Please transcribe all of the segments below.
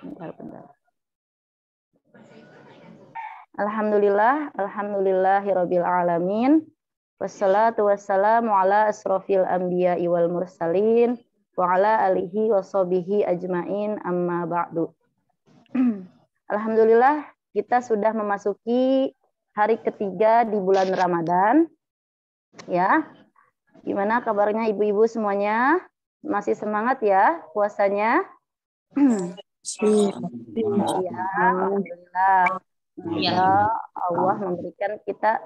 Bentar. Alhamdulillahirabbil alamin. Wassalatu wassalamu ala asrofil anbiya'i wal mursalin wa ala alihi wa sahbihi ajmain amma ba'du. Alhamdulillah kita sudah memasuki hari ketiga di bulan Ramadan. Ya. Gimana kabarnya ibu-ibu semuanya? Masih semangat ya puasanya? Ya, alhamdulillah. Semoga Allah memberikan kita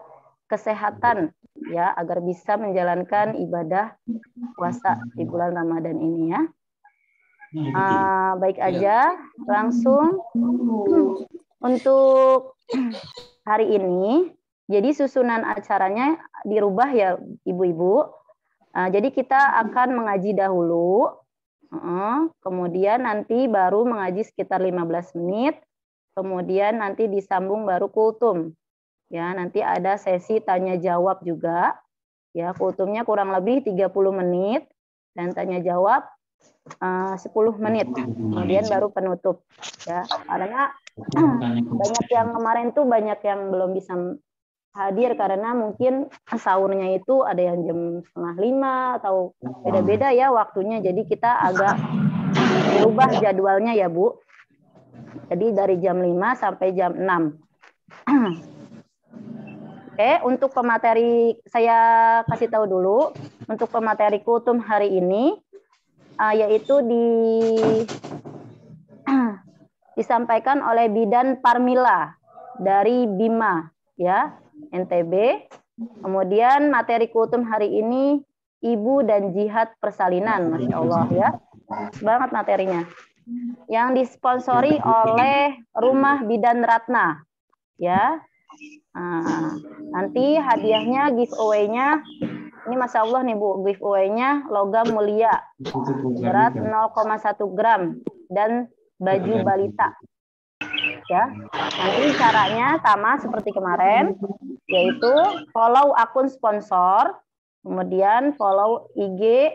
kesehatan ya agar bisa menjalankan ibadah puasa di bulan Ramadan ini ya. Baik aja, langsung untuk hari ini. Jadi susunan acaranya dirubah ya ibu-ibu. Jadi kita akan mengaji dahulu. Kemudian nanti baru mengaji sekitar 15 menit. Kemudian nanti disambung baru kultum. Ya, nanti ada sesi tanya jawab juga. Ya, kultumnya kurang lebih 30 menit dan tanya jawab 10 menit. Kemudian baru penutup. Ya, karena banyak yang kemarin tuh banyak yang belum bisa hadir karena mungkin sahurnya itu ada yang jam 4:30 atau beda-beda ya waktunya. Jadi kita agak berubah jadwalnya ya, Bu. Jadi dari jam 5 sampai jam 6. Oke, untuk pemateri saya kasih tahu dulu. Untuk pemateri kultum hari ini, yaitu disampaikan oleh Bidan Parmila dari Bima, ya, NTB. Kemudian materi kultum hari ini, Ibu dan Jihad Persalinan, Masya Allah ya. Banget materinya. Yang disponsori oleh Rumah Bidan Ratna, ya. Nanti hadiahnya giveaway-nya ini Masya Allah nih Bu, giveaway-nya logam mulia berat 0,1 gram dan baju balita. Ya, nanti caranya sama seperti kemarin, yaitu follow akun sponsor, kemudian follow IG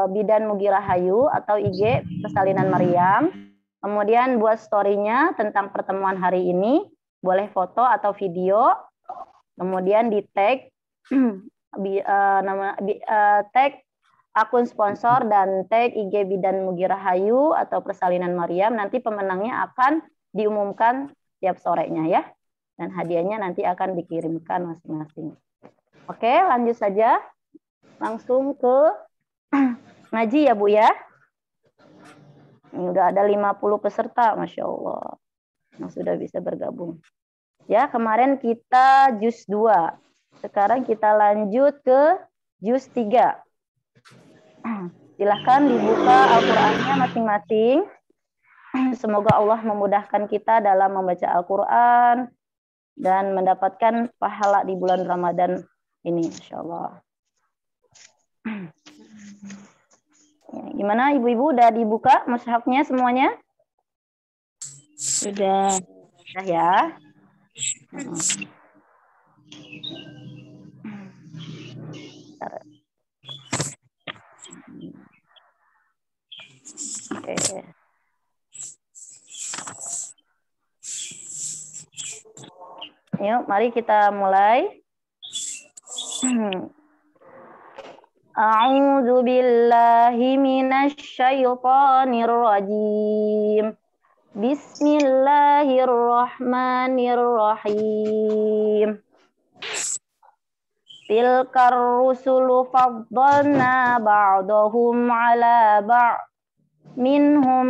Bidan Mugirahayu atau IG Persalinan Maryam. Kemudian buat story-nya tentang pertemuan hari ini, boleh foto atau video. Kemudian di tag tag akun sponsor dan tag IG Bidan Mugirahayu atau Persalinan Maryam. Nanti pemenangnya akan diumumkan tiap sorenya ya. Dan hadiahnya nanti akan dikirimkan masing-masing. Oke, lanjut saja. Langsung ke ngaji ya Bu ya. Ini udah ada 50 peserta, Masya Allah. Yang sudah bisa bergabung. Ya, kemarin kita juz 2. Sekarang kita lanjut ke juz 3. Silahkan dibuka Al-Qur'annya masing-masing. Semoga Allah memudahkan kita dalam membaca Al-Quran dan mendapatkan pahala di bulan Ramadan ini, Masya Allah. Gimana ibu-ibu udah dibuka mushafnya semuanya? Sudah. Sudah ya. Oke. Yuk, mari kita mulai. A'udzu billahi minasy syaithanir rajim. Bismillahirrahmanirrahim. Tilkar rusulu faddalna ba'dahum 'ala ba'd. Minhum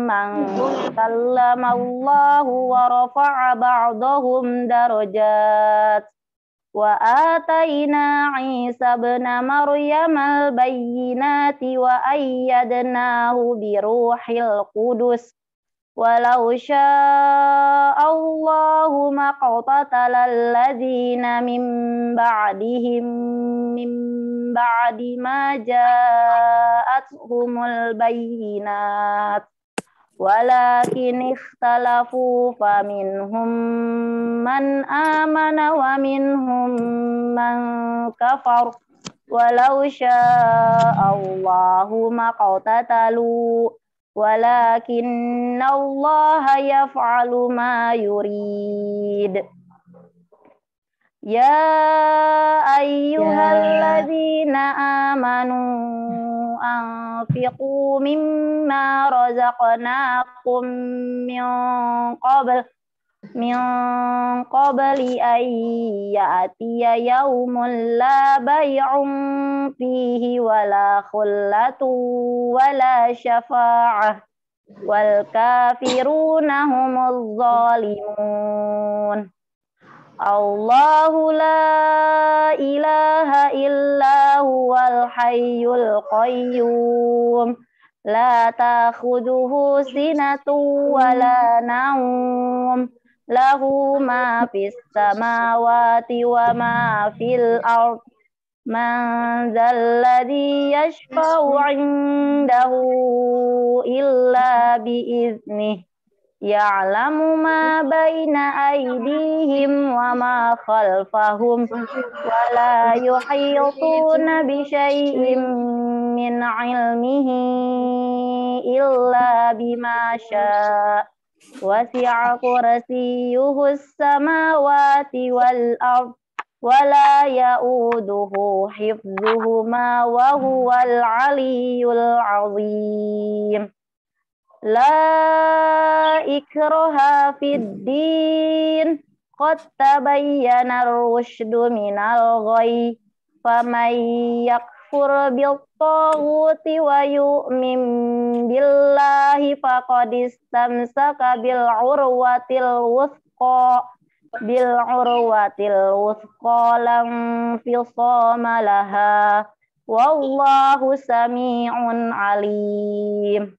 man kallama Allahu wa rafa'a ba'dahum darajat. Wa atayna Isa ibn Maryam al-bayyinati wa ayyadnahu bi ruhil qudus. Walau syaa Allahu maqtatala alladziina min ba'dihim min ba'di ma ja'atuhumul bayyinat. Walakin ikhtalafu faminhum man amana wa minhum man kafar. Walau syaa Allahu maqtatalu walakinna Allah yaf'alu ma yurid. Ya ayyuhalladzina amanu anfiqu mimma razaqnakum min qabli an ya'tiya yawmun la bay'un fihi wala khullatun wala syafa'ah wal kafiruna humuz zalimun. Allahu la ilaha illa huwal hayyul qayyum la ta'khudhuhu sinatun wa la nawm lahu ma fis samawati wa ma fil ard man dzal ladzi yashfa'u 'indahu illa bi'iznihi ya'lamu ma baina aydihim wa ma khalfahum wa la yuhituna bi syai'in min 'ilmihi illa bima syaa' wasi'a kursiyyuhu as-samawati wal ard wa la ya'uduhu hifdzuhuma wa huwal 'aliyyul 'azim. La ikraha fid din qad tabayyana ar-rusydu minal ghayy faman yakfur bil taghuti wa yu'min billahi faqad istamsaka bil urwatil wuthqa lam fisama laha wallahu sami'un alim.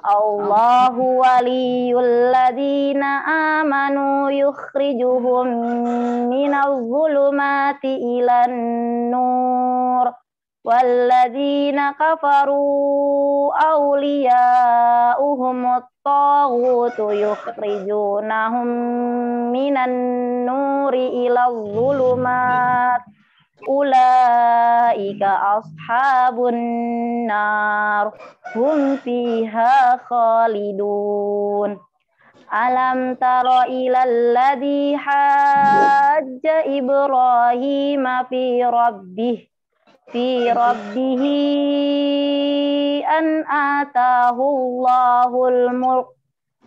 Allahu waliyul ladzina amanu yukhrijuhum minadh dhulumati ilan nur walladzina kafaru awliya'uhumut taghutu yukhrijunahum minan nuri ilal dhulumat ulaika ashabun nar hum fiha khalidun. Alam tara ilal ladzi hajja Ibrahim fi rabbih an atahu Allahul mulk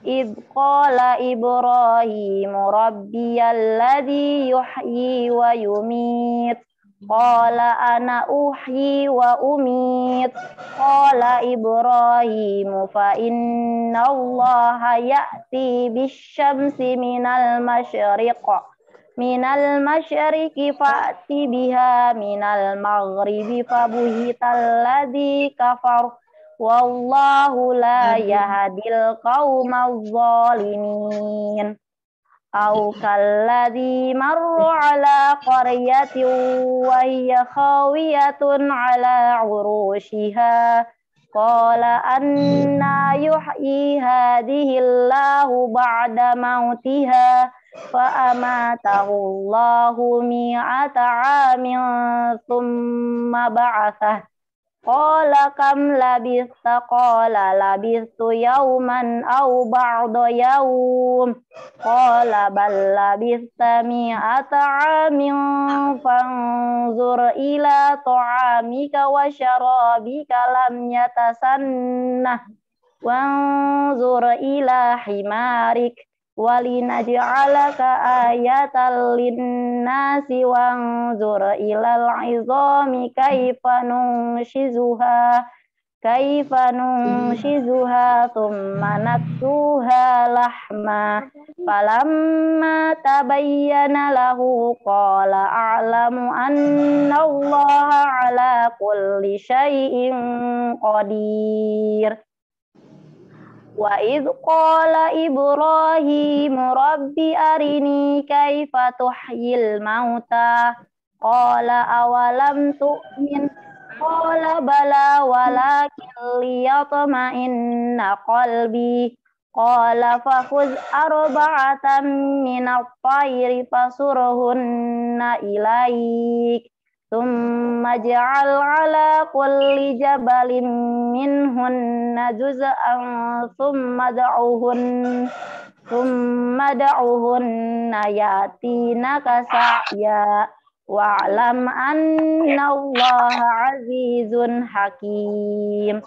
idh qala Ibrahim rabbiyal ladzi yuhyi wa yumit qala ana uhyi wa umit qala Ibrahim fa inna Allaha ya'ti bisyamsi minal masyriqi fa'ti biha minal maghribi fabuhital ladzi kafar wallahu la yahdil qaumal zalimin. Au kalladzi marra ala qaryatin wa hiya khawiyatun ala urushiha qala anna yuhyi hadhihi Allahu ba'da mautiha fa amatahu Allahu mi'ata 'amin thumma ba'athah qala kam labista qala labistu yauman aw ba'da yaum qala bal labista mi'ata 'amin fanzur ila ta'amika wa syarabika lam yatasannah wanzur ila himarik walinaj'alaka ayatan linnasi wanzur ilal 'izami kaifa nunshizuha thumma naksuha lahma falamma tabayyana lahu qala a'lamu anna Allaha 'ala kulli syai'in qadir. Wa idh qala Ibrahim rabbi arini kaifa tuhyil mauta qala awalam tu'min qala bala walakin liyatma'inna qalbi qala fakhudh arba'atan minat tayri fasurhunna ilaik Thumma ja'al ala kulli jabalin minhunna juz'an thumma da'uhunna yatinaka sa'ya wa'lam anna allaha azizun hakim.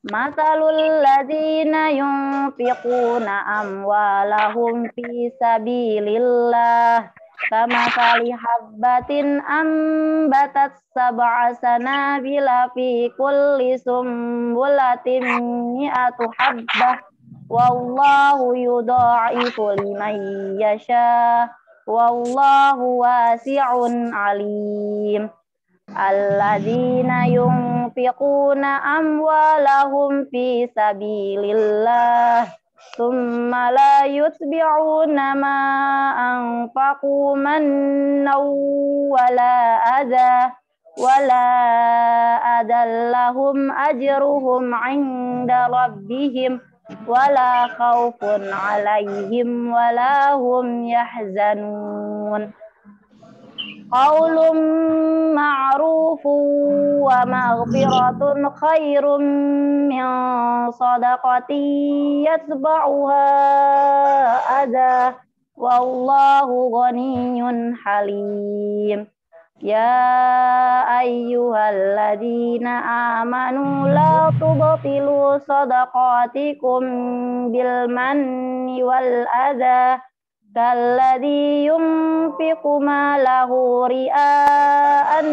Masalul ladzina yunfiquna amwalahum fi sabilillah kamathali habbatin ambatat sab'a sanabila fi kulli sumbulatin mi'atu habbah wallahu yudha'ifu liman yasha wallahu wasi'un alim. Alladzina yunfiquna amwalahum fi sabilillah thumma la yutbi'una ma anfaqu mannaw wala adallahum ajruhum 'inda rabbihim wala khaufun 'alaihim wala hum yahzanun. Qaulun ma'rufun wa maghfiratun khairum min sadaqatin yatba'uha adha wallahu ghaniyyun halim. Ya ayyuhalladzina amanu la tubtilu sadaqatikum bil manni wal adha kalladzi yunfiqu malahu ria'an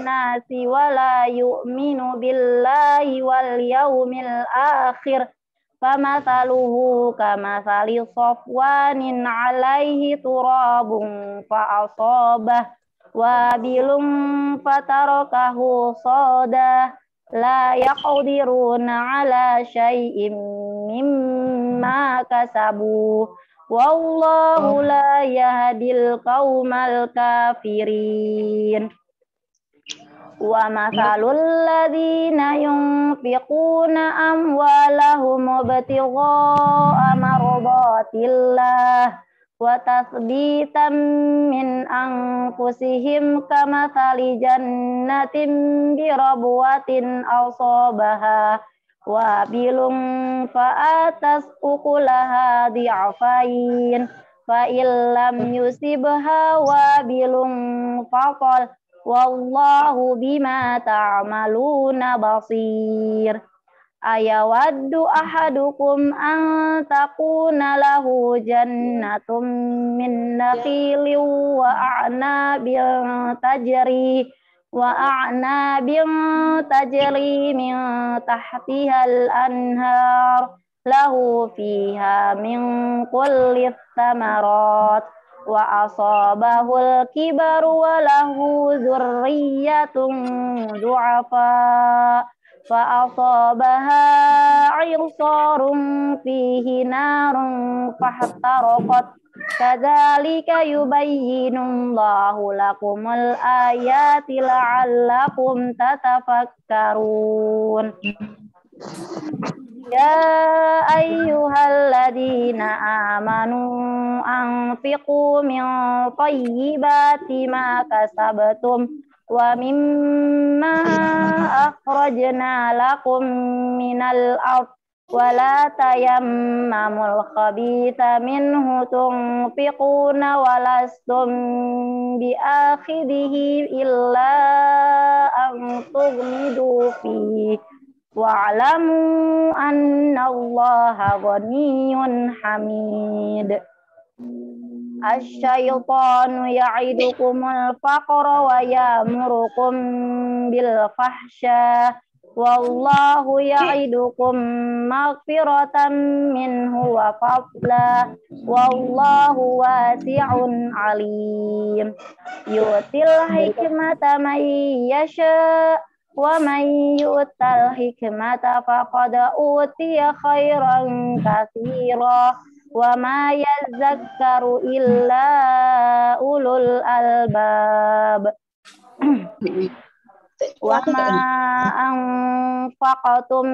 nasi wa la yu'minu billahi wal yawmil akhir famathaluhu kamathali safwanin 'alaihi turabun fa'asabah wabilum fatarakahu sada la yaqdiruna 'ala syai'in mimma kasabu wallahu la yahdil qaumal kafirin. Wa mathalul ladzina yunfiquna amwalahum ibtigha'a mardatillah wa tathbitan min anfusihim kamathali jannatin bi rabwatin asabaha wabilum fa'atas ukulaha di'afain fa illam yusibha wabilum faqal wallahu bima ta'maluna basir. Ayawaddu ahadukum an takuna lahu jannatum min nakhilin wa a'nabin tajri min tahtihal anhar lahu fiha min kulli thamarat wa asabahul kibaru wa lahu dzurriyyatun du'afa fa asabaha 'irsarun fihi narun fahtaraqat kadzalika yubayyinullahu lakumul ayati la'allakum tatafakkarun. Ya ayyuhalladzina amanu anfiqu min thayyibati ma kasabtum wa mimma akhrajna lakum minal ardh wa la tayammamul khabitha minhu tunfiquna wa lastum biakhidhihi illa an tughmidu fihi wa'lamu annallaha ghaniyyun hamid. Asy-syaitanu ya'idukumul faqra wa ya'murukum bil fahsya wallahu ya'idukum maghfiratan minhu wa fadla wallahu wasi'un alim. Yu'til hikmata man yasha wa man yu'tal hikmata faqad utiya khairan katsira wa ma yazakkaru illa ulul albab. Wa ma anfaqtum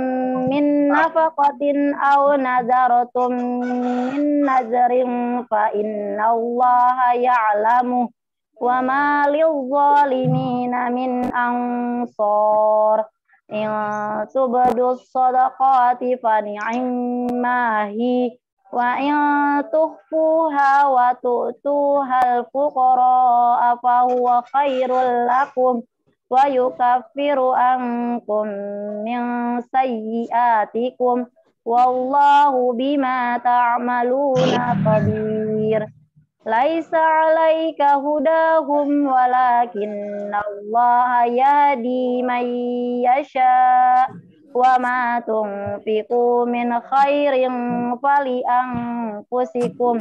min nafaqatin aw nadartum min nadrin fa innallaha ya'lamu wa ma lil-zalimina min ansar. In tubdu sadaqati fa ni'mahi wa in tukhfuha wa tu'tuhal fuqara fa huwa khairul lakum wa yukaffiru ankum min sayyi'atikum wallahu bima ta'maluna khabir. Laisa 'alaika hudahum walakinna Allah yahdi man yasha wa ma tunfiqu min khairin fali anfusikum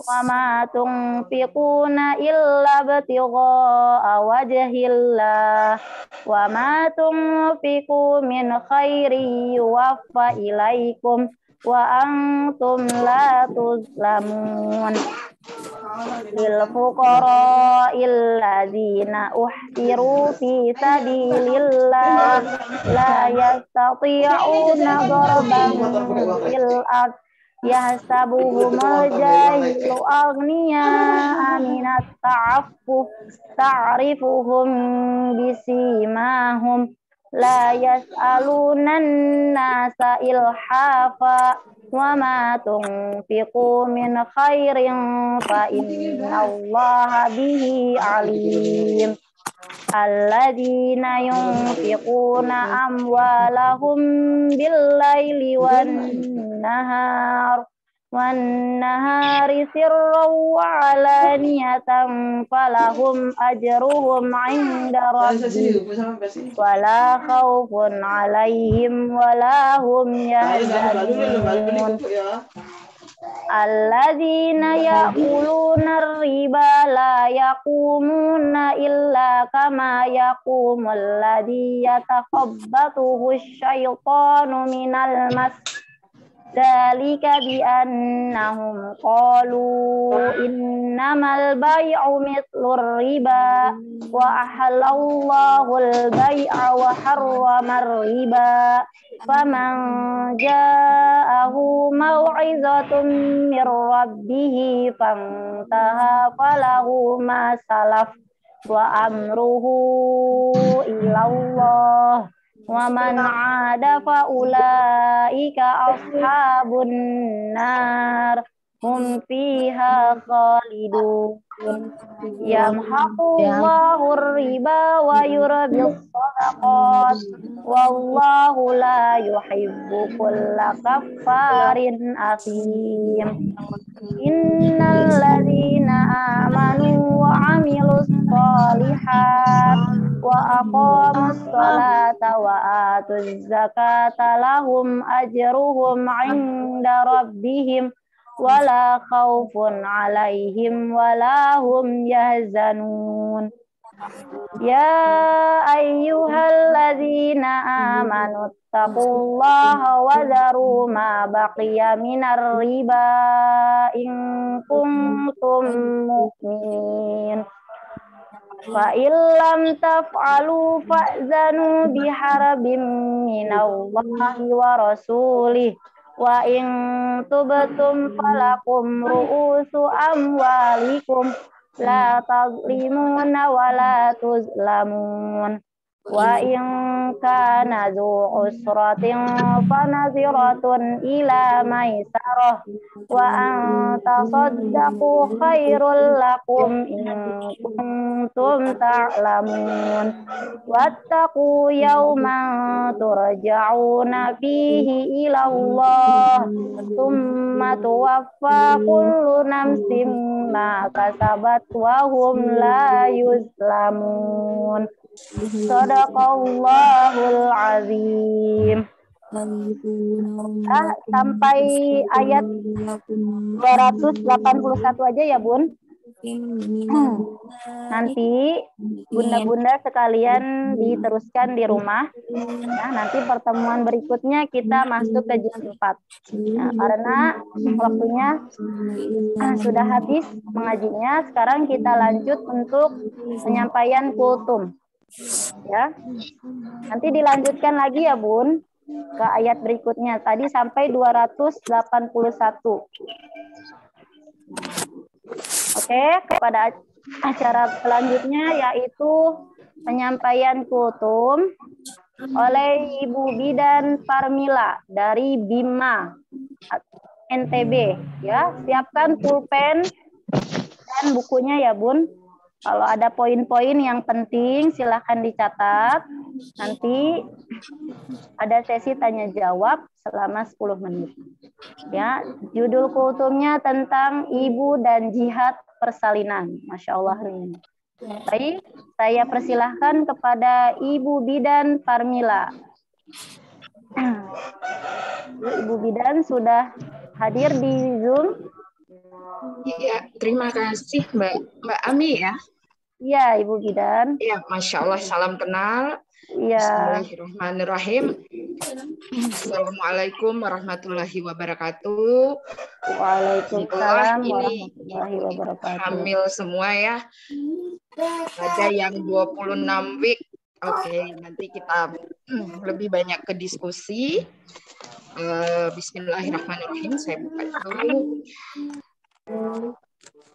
wa ma tunfiquna illa ibtigha'a wajhillah wa ma tunfiqu min khairin yuwaffa ilaikum wa antum la tuzlamun. Lil fuqara illadzina uhsiru fi sabilillah la yastati'una darban fil ard yahsabuhumul jahilu aghniya'a minat ta'affuf ta'rifuhum bisimahum la yas'alunan nasa ilhafa wa ma tunfiqu min khairin fa innallaha bihi alim. Alladzina yunfiquna amwalahum bil-laili wan-nahari sirran wa 'alaniyatan falahum ajruhum 'inda rabbihim wala khaufun 'alaihim wala hum yahzanun. Alladzina ya'kuluna riba la yaqumuna illa kama yaqumul ladzi yatakhabbathu asy-syaitanu minal mas. Dzalika bi annahum qalu innamal bai'u mithlur riba wa ahallallahu al-bai'a wa harramar riba faman ja'ahu mau'izatun mir rabbih fantaha falahu ma salaf wa amruhu ilallah wa man 'ada fa ulaika ashabun nar hum fiha khalidun yamhaqullahu riba wa yurbis sadaqat wallahu la yuhibbu kulla kaffarin athim. Innal ladzina amanu wa 'amilus shalihat wa aqamus sholata wa atuz zakata lahum ajruhum 'inda rabbihim wala khaufun 'alaihim wala hum yahzanun. Ya ayyuhalladzina amanu taqullaha wa dharu ma baqiya minar riba in kuntum mu'minin. Fa illam taf'alu fa'zanu biharbin minallahi wa rasulih wa in tubtum falakum ru'usu amwalikum la tazlimuna wa la tuzlamun wa in kana dzu usratin fanadhiratun ila maisarah wa an tasaddaqu khairul lakum in kuntum ta'lamun wattaqu yawman turja'una fihi ila Allah thumma tuwaffa kullu nafsin ma kasabat wa hum la yuzlamun. Shadaqallahul azim. Sampai ayat 281 aja ya Bun. Nanti bunda-bunda sekalian diteruskan di rumah. Nah, nanti pertemuan berikutnya kita masuk ke juz 4. Nah, karena waktunya sudah habis mengajinya, sekarang kita lanjut untuk penyampaian kultum. Ya. Nanti dilanjutkan lagi ya Bun ke ayat berikutnya. Tadi sampai 281. Oke, kepada acara selanjutnya yaitu penyampaian kultum oleh Ibu Bidan Farmila dari Bima NTB. Ya, siapkan pulpen dan bukunya ya, Bun. Kalau ada poin-poin yang penting silahkan dicatat. Nanti ada sesi tanya jawab selama 10 menit. Ya, judul kultumnya tentang ibu dan jihad persalinan. Masya Allah nih. Baik, saya persilahkan kepada Ibu Bidan Farmila. Ibu Bidan sudah hadir di Zoom. Iya, terima kasih Mbak Ami ya. Iya, Ibu Bidan. Iya, Masya Allah, salam kenal. Iya. Bismillahirrahmanirrahim. Assalamualaikum warahmatullahi wabarakatuh. Waalaikumsalam Ini warahmatullahi wabarakatuh. Hamil semua ya. Ada yang 26 week. Oke, nanti kita lebih banyak ke diskusi. Bismillahirrahmanirrahim. Saya buka dulu.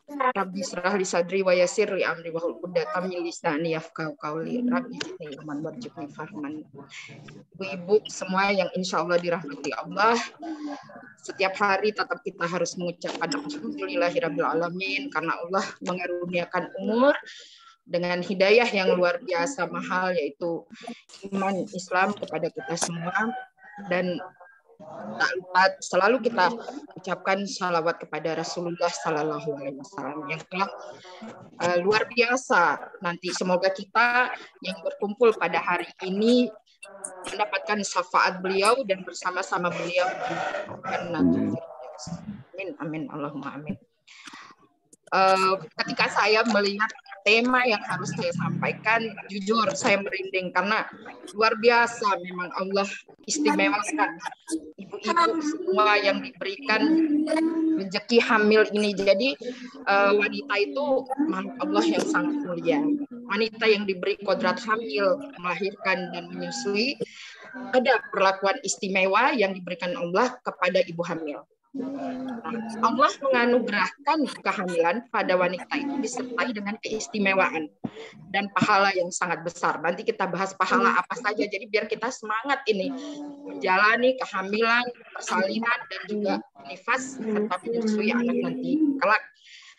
Rabbi syrah li sadri wa yassir li amri wa hlul 'uqdatam min lisani yafqahu qawli. Rabbi zidni ilman warzuqni fahman. Ibu-ibu semua yang insya Allah dirahmati Allah, setiap hari tetap kita harus mengucapkan alhamdulillahirabbil alamin karena Allah mengaruniakan umur dengan hidayah yang luar biasa mahal, yaitu iman Islam kepada kita semua. Dan tak lupa selalu kita ucapkan salawat kepada Rasulullah Sallallahu Alaihi Wasallam yang telah luar biasa. Nanti semoga kita yang berkumpul pada hari ini mendapatkan syafaat beliau dan bersama-sama beliau di amin amin Allahumma amin. Ketika saya melihat tema yang harus saya sampaikan, jujur saya merinding karena luar biasa memang Allah istimewakan ibu-ibu semua yang diberikan rezeki hamil ini. Jadi wanita itu makhluk Allah yang sangat mulia. Wanita yang diberi kodrat hamil, melahirkan dan menyusui, ada perlakuan istimewa yang diberikan Allah kepada ibu hamil. Allah menganugerahkan kehamilan pada wanita itu disertai dengan keistimewaan dan pahala yang sangat besar. Nanti kita bahas pahala apa saja. Jadi biar kita semangat ini menjalani kehamilan, persalinan dan juga nifas serta menyusui anak nanti kelak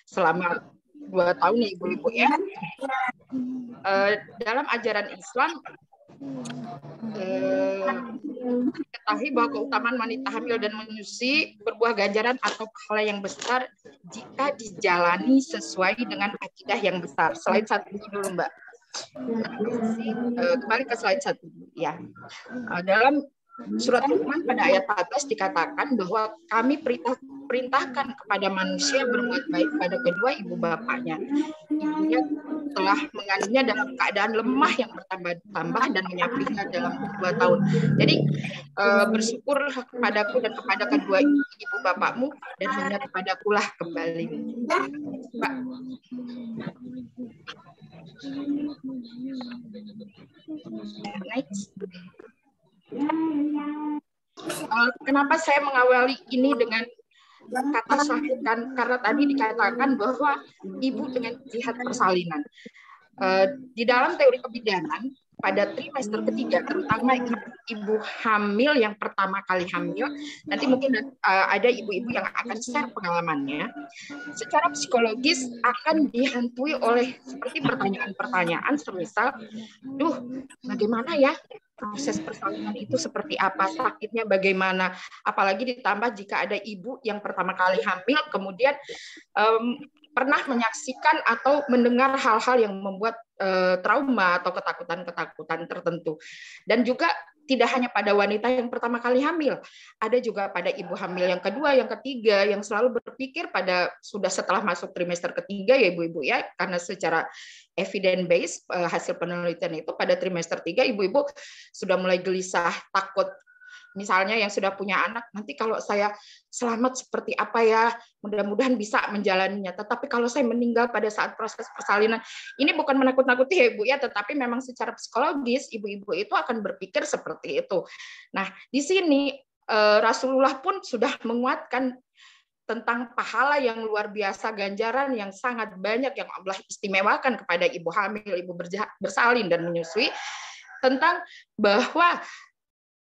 selama 2 tahun ya ibu-ibu ya. Dalam ajaran Islam ketahui bahwa keutamaan wanita hamil dan menyusui berbuah ganjaran atau pahala yang besar jika dijalani sesuai dengan akidah yang besar. Slide 1 dulu Mbak. Kembali ke slide 1 ya. Dalam surat Luqman pada ayat 14 dikatakan bahwa kami perintahkan kepada manusia berbuat baik pada kedua ibu bapaknya. Ibunya telah mengandungnya dalam keadaan lemah yang bertambah-tambah dan menyapihnya dalam 2 tahun. Jadi bersyukur kepadaku dan kepada kedua ibu bapakmu dan hanya kepadakulah kembali. Pak. Next. Kenapa saya mengawali ini dengan kata syahidkan? Karena tadi dikatakan bahwa ibu dengan jihad persalinan. Di dalam teori kebidanan, pada trimester ketiga, terutama ibu hamil yang pertama kali hamil, nanti mungkin ada ibu-ibu yang akan share pengalamannya, secara psikologis akan dihantui oleh seperti pertanyaan-pertanyaan semisal, bagaimana ya proses persalinan itu seperti apa, sakitnya bagaimana, apalagi ditambah jika ada ibu yang pertama kali hamil, kemudian pernah menyaksikan atau mendengar hal-hal yang membuat trauma atau ketakutan-ketakutan tertentu. Dan juga tidak hanya pada wanita yang pertama kali hamil, ada juga pada ibu hamil yang kedua, yang ketiga, yang selalu berpikir pada sudah setelah masuk trimester ketiga ya ibu-ibu ya, karena secara evidence based hasil penelitian itu pada trimester 3 ibu-ibu sudah mulai gelisah, takut. Misalnya yang sudah punya anak, nanti kalau saya selamat seperti apa ya, mudah-mudahan bisa menjalaninya. Tetapi kalau saya meninggal pada saat proses persalinan, ini bukan menakut-nakuti ya Ibu ya, tetapi memang secara psikologis ibu-ibu itu akan berpikir seperti itu. Nah, di sini Rasulullah pun sudah menguatkan tentang pahala yang luar biasa, ganjaran yang sangat banyak yang Allah istimewakan kepada ibu hamil, ibu bersalin dan menyusui, tentang bahwa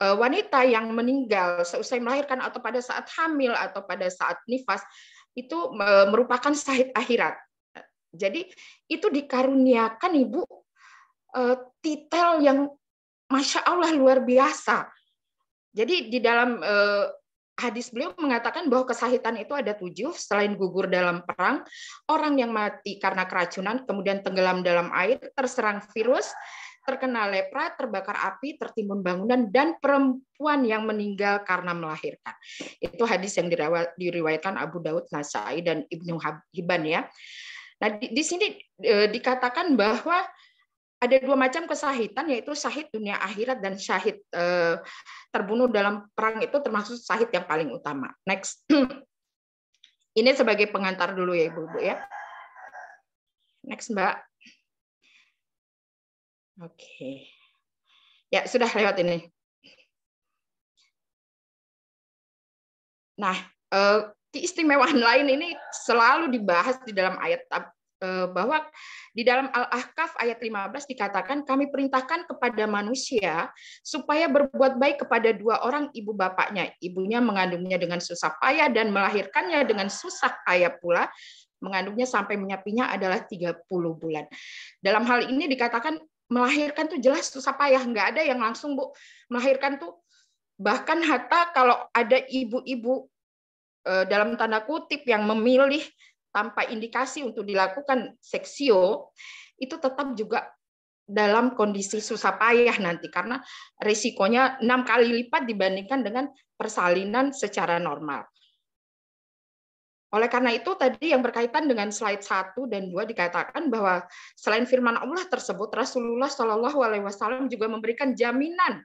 wanita yang meninggal seusai melahirkan atau pada saat hamil atau pada saat nifas itu merupakan syahid akhirat. Jadi itu dikaruniakan ibu titel yang Masya Allah luar biasa. Jadi di dalam hadis beliau mengatakan bahwa kesahitan itu ada 7, selain gugur dalam perang, orang yang mati karena keracunan, kemudian tenggelam dalam air, terserang virus, terkena lepra, terbakar api, tertimbun bangunan, dan perempuan yang meninggal karena melahirkan. Itu hadis yang diriwayatkan Abu Daud, Nasai, dan Ibnu Hibban ya. Nah di sini dikatakan bahwa ada 2 macam kesahitan, yaitu syahid dunia akhirat dan syahid terbunuh dalam perang, itu termasuk syahid yang paling utama. Next. Ini sebagai pengantar dulu ya Ibu-ibu ya. Next Mbak. Oke. Ya, sudah lewat ini. Nah, keistimewaan lain ini selalu dibahas di dalam ayat, bahwa di dalam Al-Ahqaf ayat 15 dikatakan, kami perintahkan kepada manusia supaya berbuat baik kepada 2 orang ibu bapaknya. Ibunya mengandungnya dengan susah payah dan melahirkannya dengan susah payah pula. Mengandungnya sampai menyapinya adalah 30 bulan. Dalam hal ini dikatakan melahirkan tuh jelas susah payah. Nggak ada yang langsung Bu melahirkan tuh. Bahkan hatta kalau ada ibu-ibu dalam tanda kutip yang memilih tanpa indikasi untuk dilakukan seksio, itu tetap juga dalam kondisi susah payah nanti, karena risikonya 6 kali lipat dibandingkan dengan persalinan secara normal. Oleh karena itu tadi yang berkaitan dengan slide 1 dan 2 dikatakan bahwa selain firman Allah tersebut, Rasulullah SAW juga memberikan jaminan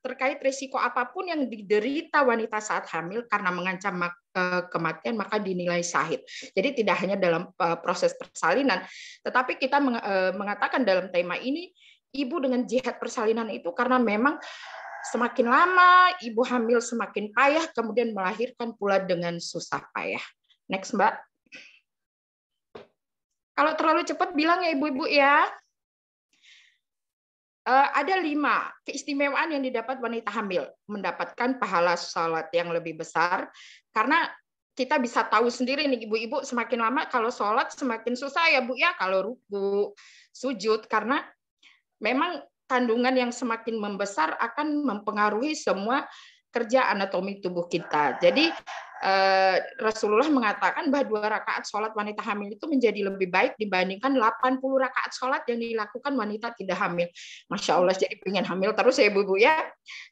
terkait risiko apapun yang diderita wanita saat hamil karena mengancam kematian, maka dinilai syahid. Jadi tidak hanya dalam proses persalinan, tetapi kita mengatakan dalam tema ini, ibu dengan jihad persalinan itu karena memang semakin lama ibu hamil semakin payah, kemudian melahirkan pula dengan susah payah. Next Mbak. Kalau terlalu cepat bilang ya ibu-ibu ya. Ada 5 keistimewaan yang didapat wanita hamil, mendapatkan pahala sholat yang lebih besar, karena kita bisa tahu sendiri nih ibu-ibu, semakin lama kalau sholat semakin susah ya Bu ya, kalau ruku, sujud, karena memang kandungan yang semakin membesar akan mempengaruhi semua kerja anatomi tubuh kita. Jadi Rasulullah mengatakan bahwa 2 rakaat sholat wanita hamil itu menjadi lebih baik dibandingkan 80 rakaat sholat yang dilakukan wanita tidak hamil. Masya Allah, jadi pengen hamil terus ya Ibu-ibu ya.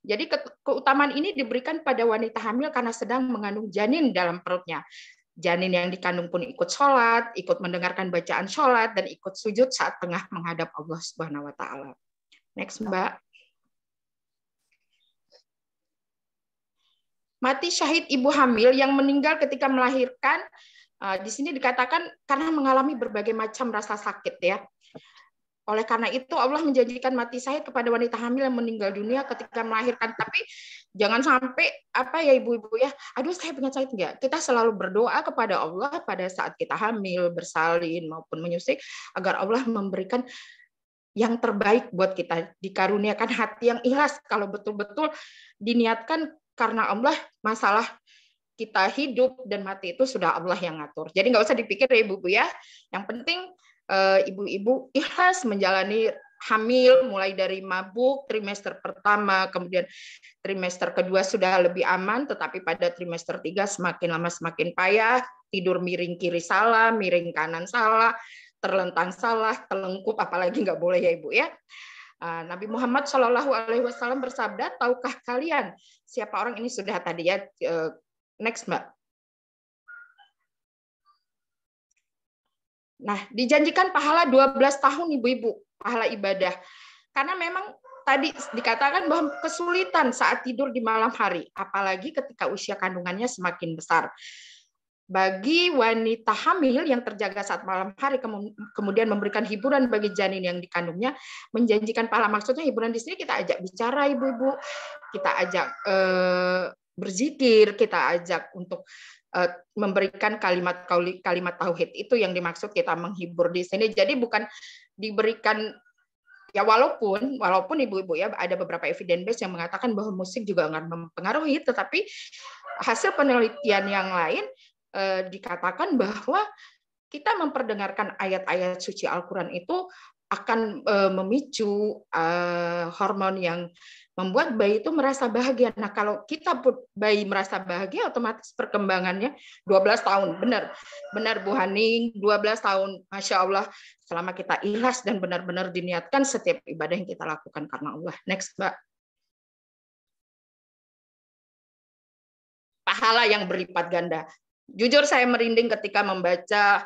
Jadi keutamaan ini diberikan pada wanita hamil karena sedang mengandung janin dalam perutnya. Janin yang dikandung pun ikut sholat, ikut mendengarkan bacaan sholat, dan ikut sujud saat tengah menghadap Allah Subhanahu wa Ta'ala. Next Mbak. Mati syahid ibu hamil yang meninggal ketika melahirkan, di sini dikatakan karena mengalami berbagai macam rasa sakit ya. Oleh karena itu Allah menjanjikan mati syahid kepada wanita hamil yang meninggal dunia ketika melahirkan. Tapi jangan sampai apa ya ibu-ibu ya, aduh saya pengen syahid, enggak. Kita selalu berdoa kepada Allah pada saat kita hamil, bersalin maupun menyusui, agar Allah memberikan yang terbaik buat kita, dikaruniakan hati yang ikhlas kalau betul-betul diniatkan karena Allah. Masalah kita hidup dan mati itu sudah Allah yang ngatur. Jadi nggak usah dipikir ya ibu-ibu ya. Yang penting ibu-ibu ikhlas menjalani hamil mulai dari mabuk trimester pertama, kemudian trimester kedua sudah lebih aman, tetapi pada trimester 3 semakin lama semakin payah, tidur miring kiri salah, miring kanan salah, terlentang salah, telengkup, apalagi nggak boleh ya ibu ya. Nabi Muhammad SAW bersabda, tahukah kalian siapa orang ini? Sudah tadi ya. Next Mbak. Nah, dijanjikan pahala 12 tahun ibu-ibu, pahala ibadah. Karena memang tadi dikatakan bahwa kesulitan saat tidur di malam hari, apalagi ketika usia kandungannya semakin besar. Bagi wanita hamil yang terjaga saat malam hari, kemudian memberikan hiburan bagi janin yang dikandungnya, menjanjikan pahala. Maksudnya hiburan di sini kita ajak bicara ibu-ibu, kita ajak berzikir, kita ajak untuk memberikan kalimat tauhid. Itu yang dimaksud kita menghibur di sini. Jadi bukan diberikan, ya walaupun ibu-ibu ya ada beberapa evidence base yang mengatakan bahwa musik juga akan mempengaruhi, tetapi hasil penelitian yang lain dikatakan bahwa kita memperdengarkan ayat-ayat suci Al-Quran itu akan memicu hormon yang membuat bayi itu merasa bahagia. Nah, kalau kita bayi merasa bahagia, otomatis perkembangannya 12 tahun. Benar Bu Haning, 12 tahun. Masya Allah, selama kita ikhlas dan benar-benar diniatkan setiap ibadah yang kita lakukan karena Allah. Next, Mbak. Pahala yang berlipat ganda. Jujur saya merinding ketika membaca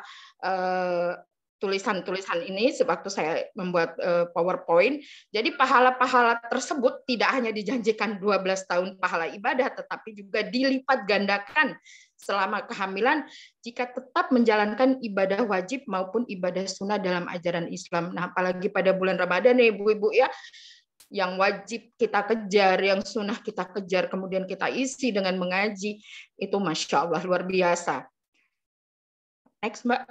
tulisan-tulisan ini sewaktu saya membuat PowerPoint. Jadi pahala-pahala tersebut tidak hanya dijanjikan 12 tahun pahala ibadah, tetapi juga dilipat gandakan selama kehamilan jika tetap menjalankan ibadah wajib maupun ibadah sunnah dalam ajaran Islam. Nah, apalagi pada bulan Ramadan ya ibu-ibu ya, yang wajib kita kejar, yang sunnah kita kejar, kemudian kita isi dengan mengaji, itu Masya Allah luar biasa. Next, Mbak.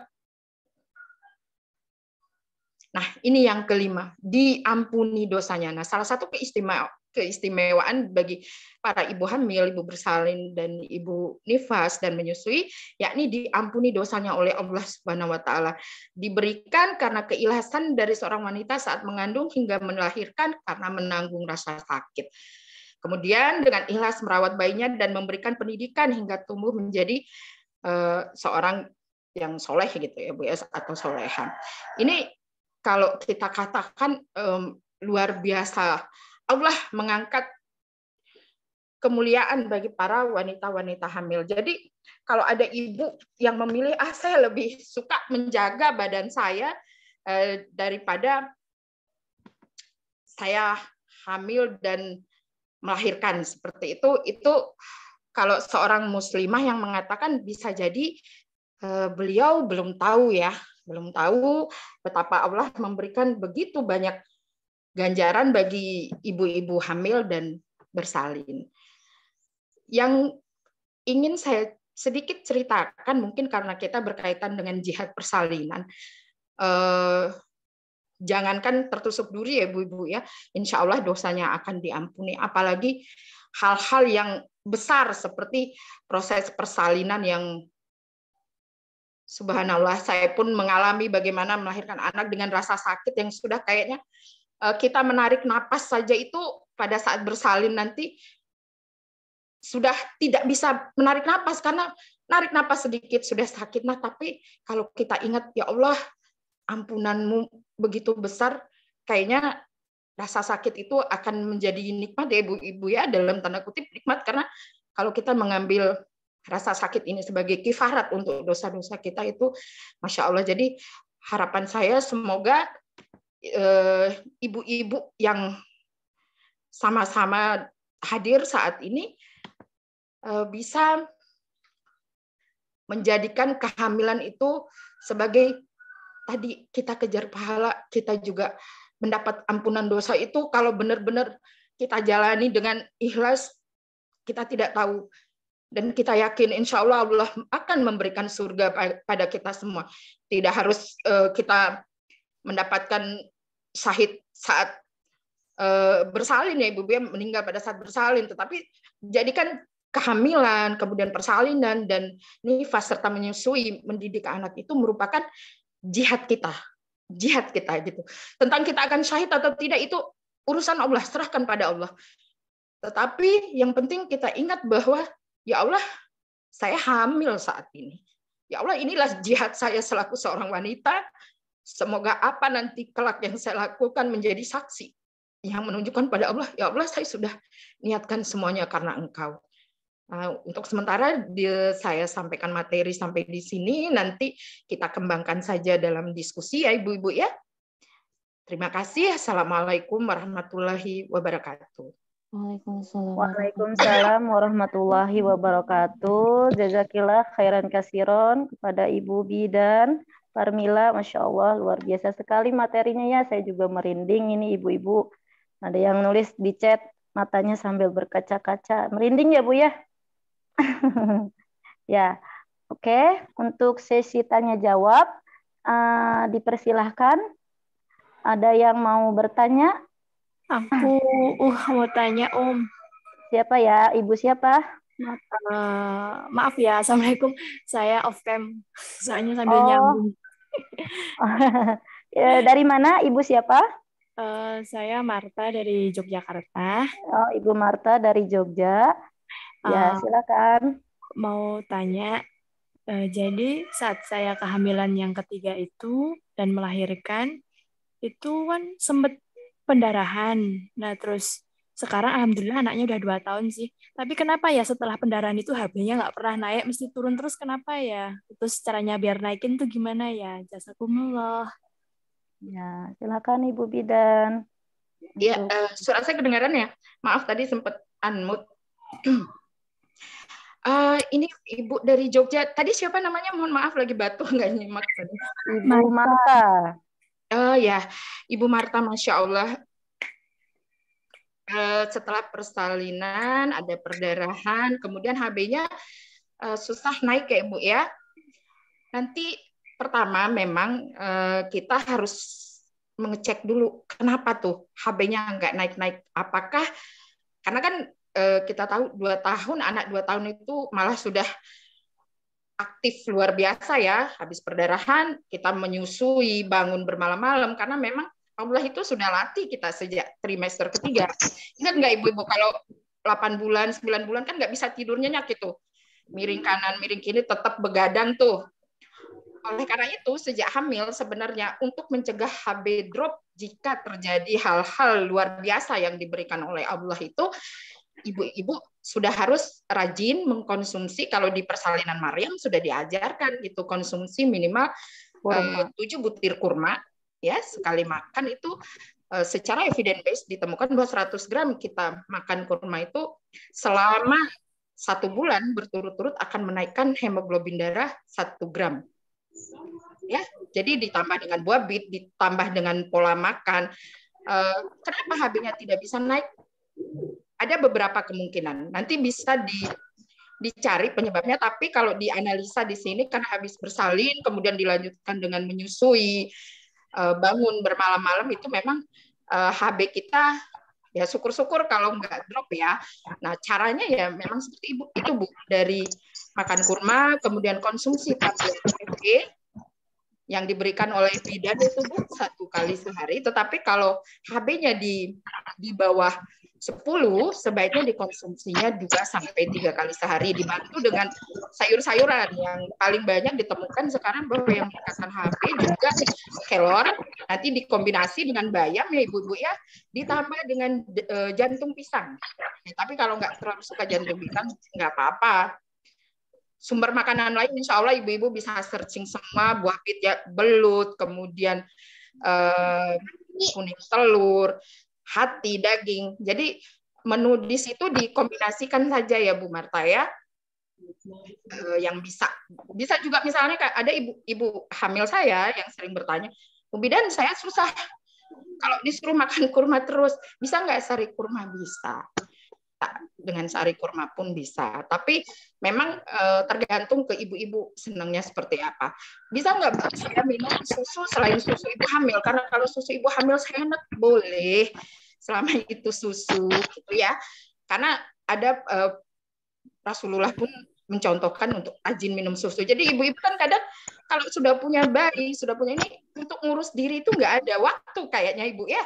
Nah, ini yang kelima, diampuni dosanya. Nah, salah satu keistimewaan bagi para ibu hamil, ibu bersalin, dan ibu nifas dan menyusui, yakni diampuni dosanya oleh Allah Subhanahu wa Ta'ala. Diberikan karena keikhlasan dari seorang wanita saat mengandung hingga melahirkan karena menanggung rasa sakit. Kemudian dengan ikhlas merawat bayinya dan memberikan pendidikan hingga tumbuh menjadi seorang yang soleh gitu ya Bu, atau solehan. Ini kalau kita katakan luar biasa, Allah mengangkat kemuliaan bagi para wanita-wanita hamil. Jadi kalau ada ibu yang memilih, saya lebih suka menjaga badan saya daripada saya hamil dan melahirkan seperti itu kalau seorang muslimah yang mengatakan bisa jadi beliau belum tahu betapa Allah memberikan begitu banyak ganjaran bagi ibu-ibu hamil dan bersalin. Yang ingin saya sedikit ceritakan, mungkin karena kita berkaitan dengan jihad persalinan, jangankan tertusuk duri ya ibu-ibu ya, insya Allah dosanya akan diampuni. Apalagi hal-hal yang besar seperti proses persalinan yang subhanallah, saya pun mengalami bagaimana melahirkan anak dengan rasa sakit yang sudah kayaknya kita menarik napas saja itu pada saat bersalin nanti sudah tidak bisa menarik napas karena narik napas sedikit sudah sakit. Nah, tapi kalau kita ingat ya Allah, ampunanmu begitu besar, kayaknya rasa sakit itu akan menjadi nikmat ya ibu-ibu ya, dalam tanda kutip nikmat, karena kalau kita mengambil rasa sakit ini sebagai kifarat untuk dosa-dosa kita itu Masya Allah. Jadi harapan saya semoga ibu-ibu yang sama-sama hadir saat ini bisa menjadikan kehamilan itu sebagai tadi kita kejar pahala, kita juga mendapat ampunan dosa itu kalau benar-benar kita jalani dengan ikhlas, kita tidak tahu. Dan kita yakin insya Allah Allah akan memberikan surga pada kita semua. Tidak harus kita mendapatkan syahid saat bersalin ya Ibu, meninggal pada saat bersalin, tetapi jadikan kehamilan, kemudian persalinan, dan nifas serta menyusui, mendidik anak itu merupakan jihad kita gitu. Tentang kita akan syahid atau tidak itu urusan Allah, serahkan pada Allah. Tetapi yang penting kita ingat bahwa ya Allah, saya hamil saat ini. Ya Allah, inilah jihad saya selaku seorang wanita. Semoga apa nanti kelak yang saya lakukan menjadi saksi yang menunjukkan pada Allah, ya Allah, saya sudah niatkan semuanya karena Engkau. Nah, untuk sementara saya sampaikan materi sampai di sini, nanti kita kembangkan saja dalam diskusi ya Ibu-ibu ya. Terima kasih. Assalamualaikum warahmatullahi wabarakatuh. Waalaikumsalam warahmatullahi wabarakatuh. Jazakillah khairan kasiron kepada Ibu Bidan Parmila, Masya Allah luar biasa sekali materinya ya. Saya juga merinding ini ibu-ibu. Ada yang nulis di chat matanya sambil berkaca-kaca. Merinding ya Bu ya. Ya, oke. Untuk sesi tanya jawab, dipersilahkan. Ada yang mau bertanya? Aku mau tanya Om. Siapa ya? Ibu siapa? Maaf ya, Assalamualaikum. Saya off cam, soalnya sambil Oh, nyambung. dari mana? Ibu siapa? Saya Marta dari Yogyakarta. Oh, Ibu Marta dari Jogja. Ya, Uh, silakan. mau tanya, jadi saat saya kehamilan yang ketiga itu dan melahirkan, itu kan sempat pendarahan. Nah, terus sekarang alhamdulillah anaknya udah 2 tahun sih. Tapi kenapa ya setelah pendarahan itu HB-nya nggak pernah naik, mesti turun terus kenapa ya? Terus caranya biar naikin tuh gimana ya? Jazakumullah. Ya, silakan Ibu Bidan. Ya, Untuk suara saya kedengaran ya? Maaf tadi sempat unmute. Ini Ibu dari Jogja. Tadi siapa namanya? Mohon maaf lagi batuk nggak nyimak tadi. Ibu Marta. Oh ya, Ibu Marta, Masya Allah. Setelah persalinan, ada perdarahan, kemudian HB-nya susah naik ya Ibu ya. Nanti pertama memang kita harus mengecek dulu kenapa tuh HB-nya nggak naik-naik. Apakah karena kan kita tahu 2 tahun, anak 2 tahun itu malah sudah aktif luar biasa ya. Habis perdarahan kita menyusui, bangun bermalam-malam karena memang Allah itu sudah latih kita sejak trimester ketiga. Ingat nggak Ibu-ibu kalau 8 bulan, 9 bulan kan nggak bisa tidur nyenyak gitu. Miring kanan, miring kiri tetap begadang tuh. Oleh karena itu, sejak hamil sebenarnya untuk mencegah HB drop jika terjadi hal-hal luar biasa yang diberikan oleh Allah itu, ibu-ibu sudah harus rajin mengkonsumsi. Kalau di persalinan Maryam sudah diajarkan gitu, konsumsi minimal 7 butir kurma ya sekali makan itu secara evidence based ditemukan bahwa 100 gram kita makan kurma itu selama 1 bulan berturut-turut akan menaikkan hemoglobin darah 1 gram. Ya, jadi ditambah dengan buah bit, ditambah dengan pola makan. Kenapa HB-nya tidak bisa naik? Ada beberapa kemungkinan. Nanti bisa dicari penyebabnya, tapi kalau dianalisa di sini karena habis bersalin, kemudian dilanjutkan dengan menyusui, bangun bermalam-malam, itu memang HB kita ya syukur-syukur kalau nggak drop ya. Nah caranya ya memang seperti itu Bu, dari makan kurma, kemudian konsumsi tablet OPV yang diberikan oleh bidan itu Bu 1 kali sehari. Tetapi kalau HB-nya di bawah 10, sebaiknya dikonsumsinya 2 sampai 3 kali sehari, dibantu dengan sayur-sayuran yang paling banyak ditemukan sekarang bahwa yang meningkatkan HB juga kelor, nanti dikombinasi dengan bayam ya Ibu-ibu ya, ditambah dengan jantung pisang. Ya, tapi kalau nggak terlalu suka jantung pisang nggak apa-apa. Sumber makanan lain insya Allah ibu-ibu bisa searching semua, buah bit ya, belut, kemudian kuning telur, hati, daging. Jadi menu di situ dikombinasikan saja ya Bu Marta ya. Yang bisa juga misalnya ada ibu hamil saya yang sering bertanya, Bu Bidan saya susah kalau disuruh makan kurma terus, bisa nggak sari kurma? Bisa. Dengan sari kurma pun bisa. Tapi memang tergantung ke ibu-ibu senangnya seperti apa. Bisa nggak saya minum susu selain susu ibu hamil? Karena kalau susu ibu hamil saya enak, boleh. Selama itu susu gitu ya. Karena ada Rasulullah pun mencontohkan untuk rajin minum susu. Jadi ibu-ibu kan kadang kalau sudah punya bayi, sudah punya ini, untuk ngurus diri itu nggak ada waktu kayaknya ibu ya.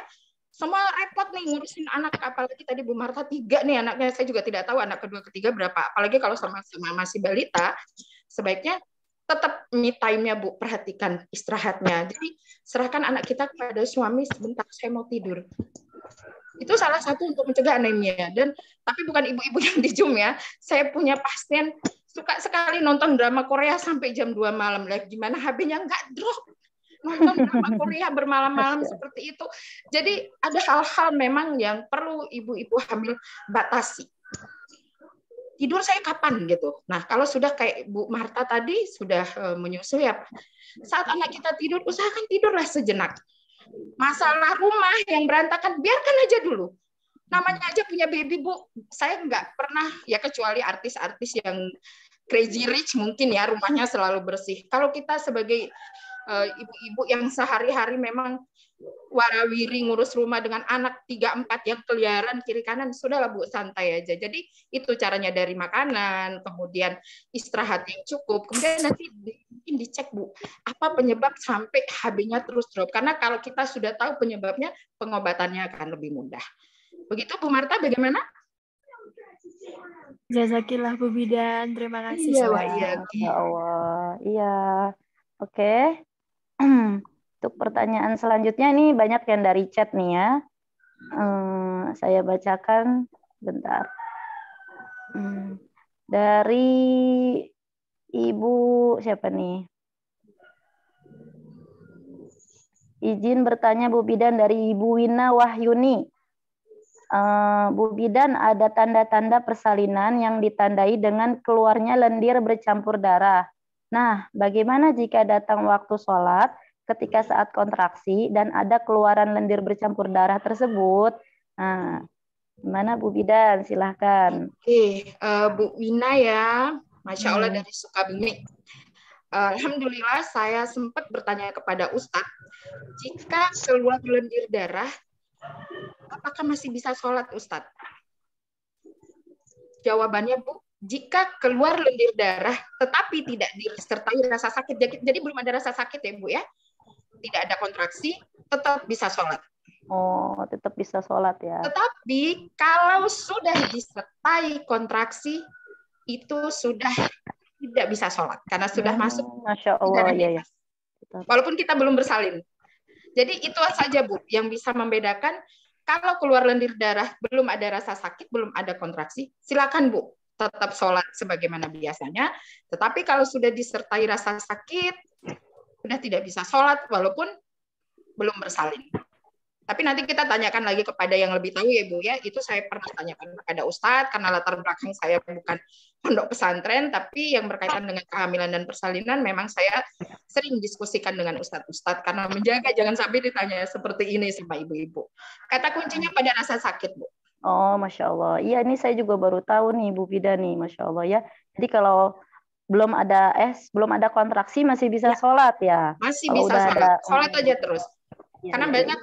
Semua repot nih ngurusin anak, apalagi tadi Bu Marta 3 nih anaknya, saya juga tidak tahu anak kedua ketiga berapa, apalagi kalau sama masih balita, sebaiknya tetap me time-nya Bu, perhatikan istirahatnya. Jadi serahkan anak kita kepada suami sebentar, saya mau tidur. Itu salah satu untuk mencegah anemia. Dan tapi bukan ibu-ibu yang di Zoom ya, saya punya pasien suka sekali nonton drama Korea sampai jam 2 malam. Lah gimana HB-nya nggak drop? Nonton drama Korea bermalam-malam seperti itu. Jadi ada hal-hal memang yang perlu ibu-ibu hamil batasi. Tidur saya kapan gitu. Nah, kalau sudah kayak Bu Marta tadi sudah menyusui apa? Saat anak kita tidur, usahakan tidurlah sejenak. Masalah rumah yang berantakan, biarkan aja dulu. Namanya aja punya baby Bu. Saya nggak pernah ya kecuali artis-artis yang crazy rich mungkin ya, rumahnya selalu bersih. Kalau kita sebagai ibu-ibu yang sehari-hari memang warawiri ngurus rumah dengan anak 3-4 yang keliaran kiri kanan, sudahlah Bu, santai aja. Jadi itu caranya, dari makanan, kemudian istirahat yang cukup, kemudian nanti mungkin dicek Bu, apa penyebab sampai HB-nya terus drop. Karena kalau kita sudah tahu penyebabnya, pengobatannya akan lebih mudah. Begitu Bu Marta, bagaimana? Jazakillah Bu Bidan, terima kasih. Iya, Ya Allah. Iya. Oke. Untuk pertanyaan selanjutnya ini banyak yang dari chat nih ya. Saya bacakan bentar. Dari Ibu siapa nih? Izin bertanya Bu Bidan, dari Ibu Wina Wahyuni. Bu Bidan, ada tanda-tanda persalinan yang ditandai dengan keluarnya lendir bercampur darah. Nah, bagaimana jika datang waktu sholat ketika saat kontraksi dan ada keluaran lendir bercampur darah tersebut? Nah, gimana Bu Bidan? Silahkan. Oke, Bu Wina ya, Masya Allah dari Sukabumi. Alhamdulillah saya sempat bertanya kepada Ustadz, jika keluar lendir darah, apakah masih bisa sholat Ustadz? Jawabannya Bu, jika keluar lendir darah tetapi tidak disertai rasa sakit, jadi belum ada rasa sakit ya Bu ya, tidak ada kontraksi, tetap bisa sholat. Oh, tetap bisa sholat ya. Tetapi kalau sudah disertai kontraksi, itu sudah tidak bisa sholat karena sudah masuk. Masya Allah, ya. Walaupun kita belum bersalin. Jadi itu saja Bu yang bisa membedakan. Kalau keluar lendir darah belum ada rasa sakit, belum ada kontraksi, silakan Bu tetap sholat sebagaimana biasanya. Tetapi kalau sudah disertai rasa sakit, sudah tidak bisa sholat walaupun belum bersalin. Tapi nanti kita tanyakan lagi kepada yang lebih tahu ya Bu ya. Itu saya pernah tanyakan kepada Ustadz karena latar belakang saya bukan pondok pesantren, tapi yang berkaitan dengan kehamilan dan persalinan memang saya sering diskusikan dengan Ustadz karena menjaga jangan sampai ditanya seperti ini sama ibu-ibu. Kata kuncinya pada rasa sakit Bu. Oh, Masya Allah. Iya, ini saya juga baru tahu nih Bu Bidan nih, Masya Allah ya. Jadi kalau belum ada kontraksi masih bisa sholat ya? Masih kalau bisa sholat. Sholat aja terus. Karena banyak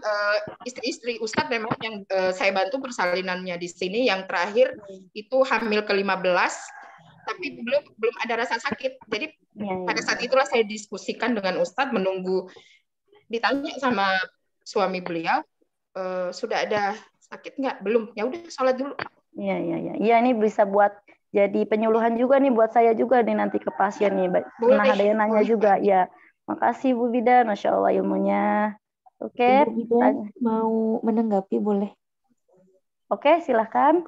istri-istri Ustadz memang yang saya bantu persalinannya di sini, yang terakhir itu hamil ke-15, tapi belum ada rasa sakit. Jadi pada saat itulah saya diskusikan dengan Ustadz, menunggu ditanya sama suami beliau, sudah ada sakit nggak? Belum. Ya udah sholat dulu. Iya, ini bisa buat jadi penyuluhan juga nih buat saya juga nih nanti ke pasien nih. Pernah ada yang nanya juga. Ya, makasih Bu Bidan, Masya Allah ilmunya. Oke, Ibu Bidan mau menanggapi boleh? Oke, silahkan.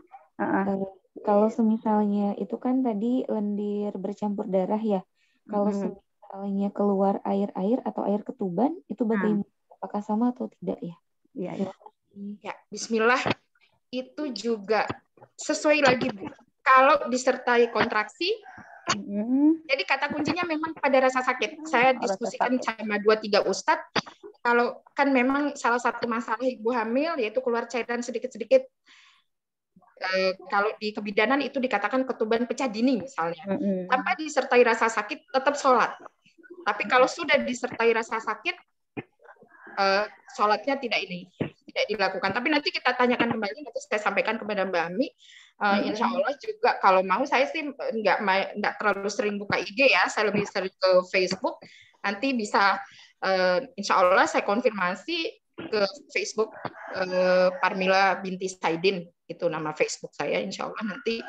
Kalau semisalnya itu kan tadi lendir bercampur darah ya. Kalau semisalnya keluar air-air atau air ketuban, itu bagaimana? Apakah sama atau tidak ya? Ya. Bismillah, itu juga sesuai lagi Bu. Kalau disertai kontraksi, jadi kata kuncinya memang pada rasa sakit. Saya diskusikan sama 2-3 Ustadz. Kalau kan memang salah satu masalah ibu hamil yaitu keluar cairan sedikit-sedikit. Kalau di kebidanan itu dikatakan ketuban pecah dini misalnya. Tanpa disertai rasa sakit tetap sholat. Tapi kalau sudah disertai rasa sakit, sholatnya tidak dilakukan. Tapi nanti kita tanyakan kembali, nanti saya sampaikan kepada Mbak Ami. Insya Allah juga kalau mau, saya sih nggak terlalu sering buka IG ya, saya lebih sering ke Facebook. Nanti bisa insya Allah saya konfirmasi ke Facebook Parmila binti Saidin, itu nama Facebook saya. Insya Allah nanti